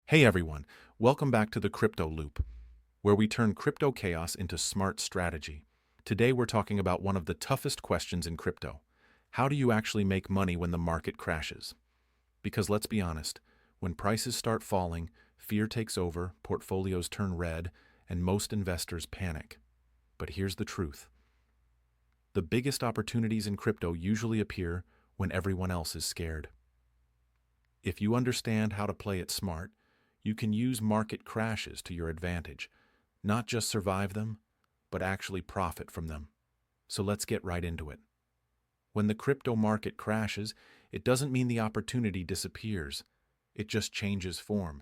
Hey everyone, welcome back to the Crypto Loop, where we turn crypto chaos into smart strategy. Today we're talking about one of the toughest questions in crypto. How do you actually make money when the market crashes? Because let's be honest, when prices start falling, fear takes over, portfolios turn red, and most investors panic. But here's the truth. The biggest opportunities in crypto usually appear when everyone else is scared. If you understand how to play it smart, you can use market crashes to your advantage, not just survive them, but actually profit from them. So let's get right into it. When the crypto market crashes, it doesn't mean the opportunity disappears. It just changes form.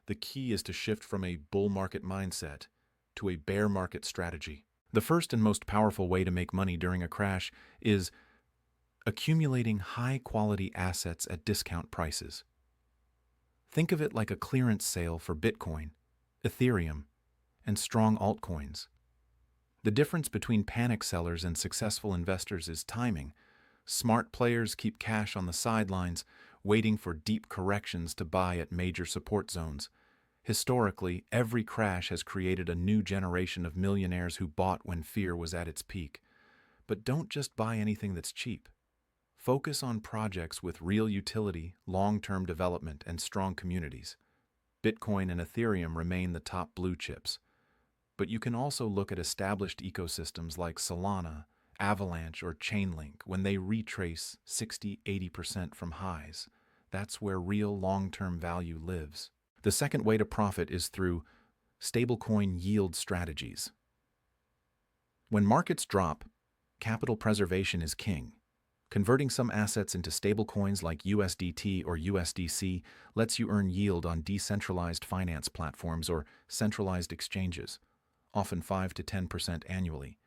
The key is to shift from a bull market mindset to a bear market strategy. The first and most powerful way to make money during a crash is accumulating high-quality assets at discount prices. Think of it like a clearance sale for Bitcoin, Ethereum, and strong altcoins. The difference between panic sellers and successful investors is timing. Smart players keep cash on the sidelines, waiting for deep corrections to buy at major support zones. Historically, every crash has created a new generation of millionaires who bought when fear was at its peak. But don't just buy anything that's cheap. Focus on projects with real utility, long-term development, and strong communities. Bitcoin and Ethereum remain the top blue chips. But you can also look at established ecosystems like Solana, Avalanche, or Chainlink when they retrace 60–80% from highs. That's where real long-term value lives. The second way to profit is through stablecoin yield strategies. When markets drop, capital preservation is king. Converting some assets into stablecoins like USDT or USDC lets you earn yield on decentralized finance platforms or centralized exchanges, often 5 to 10% annually,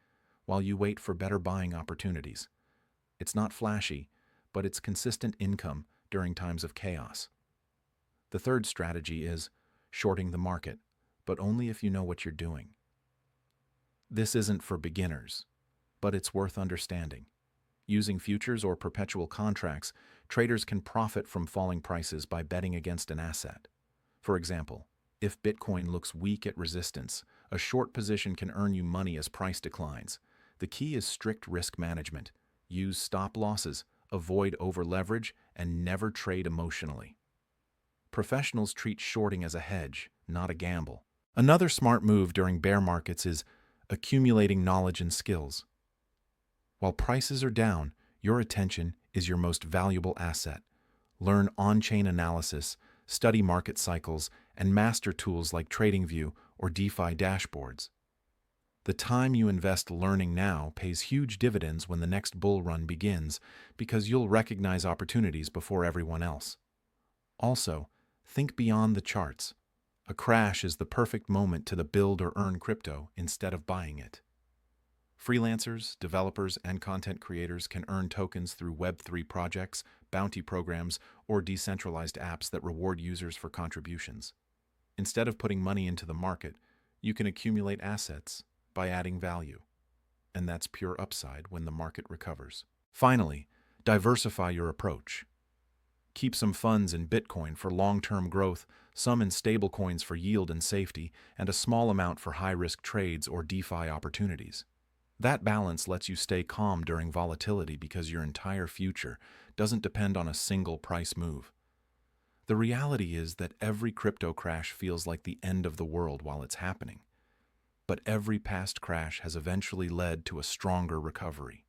while you wait for better buying opportunities. It's not flashy, but it's consistent income during times of chaos. The third strategy is shorting the market, but only if you know what you're doing. This isn't for beginners, but it's worth understanding. Using futures or perpetual contracts, traders can profit from falling prices by betting against an asset. For example, if Bitcoin looks weak at resistance, a short position can earn you money as price declines. The key is strict risk management. Use stop losses, avoid over-leverage, and never trade emotionally. Professionals treat shorting as a hedge, not a gamble. Another smart move during bear markets is accumulating knowledge and skills. While prices are down, your attention is your most valuable asset. Learn on-chain analysis, study market cycles, and master tools like TradingView or DeFi dashboards. The time you invest learning now pays huge dividends when the next bull run begins because you'll recognize opportunities before everyone else. Also, think beyond the charts. A crash is the perfect moment to build or earn crypto instead of buying it. Freelancers, developers, and content creators can earn tokens through Web3 projects, bounty programs, or decentralized apps that reward users for contributions. Instead of putting money into the market, you can accumulate assets by adding value. And that's pure upside when the market recovers. Finally, diversify your approach. Keep some funds in Bitcoin for long-term growth, some in stablecoins for yield and safety, and a small amount for high-risk trades or DeFi opportunities. That balance lets you stay calm during volatility because your entire future doesn't depend on a single price move. The reality is that every crypto crash feels like the end of the world while it's happening. But every past crash has eventually led to a stronger recovery.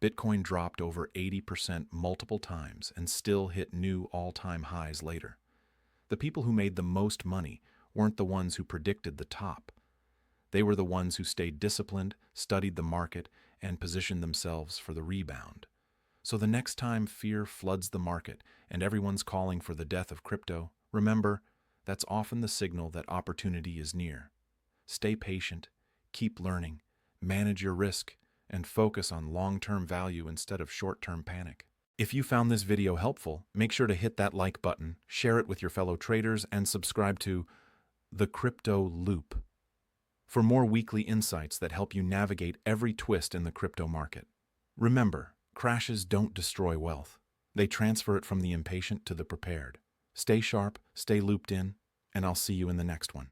Bitcoin dropped over 80% multiple times and still hit new all-time highs later. The people who made the most money weren't the ones who predicted the top. They were the ones who stayed disciplined, studied the market, and positioned themselves for the rebound. So the next time fear floods the market and everyone's calling for the death of crypto, remember, that's often the signal that opportunity is near. Stay patient, keep learning, manage your risk, and focus on long-term value instead of short-term panic. If you found this video helpful, make sure to hit that like button, share it with your fellow traders, and subscribe to The Crypto Loop for more weekly insights that help you navigate every twist in the crypto market. Remember, crashes don't destroy wealth. They transfer it from the impatient to the prepared. Stay sharp, stay looped in, and I'll see you in the next one.